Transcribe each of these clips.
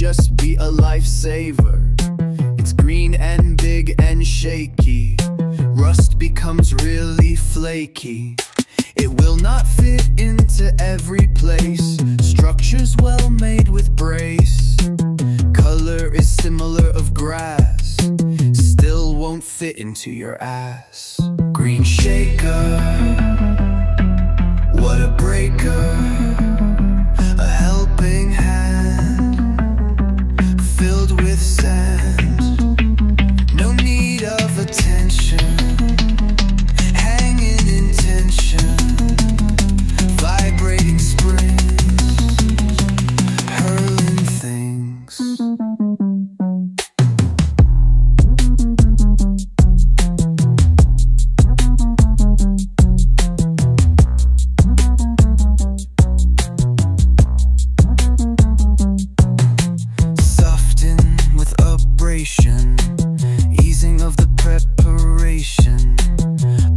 just be a lifesaver. It's green and big and shaky. Rust becomes really flaky. It will not fit into every place. Structure's well made with brace. Color is similar of grass. Still won't fit into your ass. Green shaker, what a breaker. A helping hand filled with sand. No need of attention, hanging in tension. Vibrating springs, hurling things. Easing of the preparation,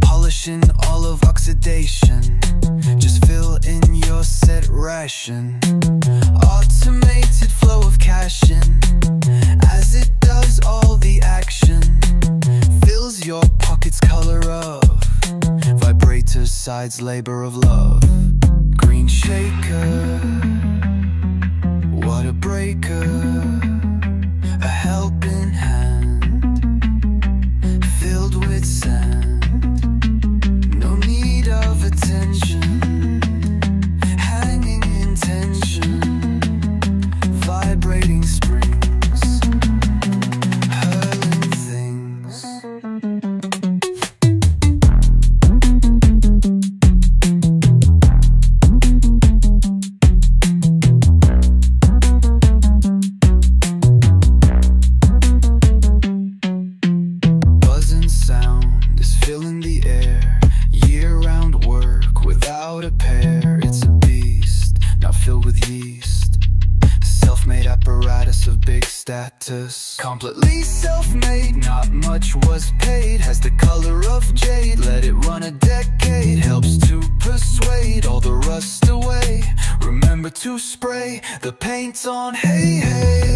polishing all of oxidation. Just fill in your set ration. Automated flow of cash in, as it does all the action. Fills your pockets color of vibrators, sides, labor of love. Green shaker, what a breaker. A helping hand filled with sand. No need of attention, hanging in tension. Vibrating springs, hurling things. Sound is filling the air. Year-round work without a pair. It's a beast, not filled with yeast. Self-made apparatus of big status. Completely self-made, not much was paid. Has the color of jade, let it run a decade. Helps to persuade all the rust away. Remember to spray the paint on, hey, hey.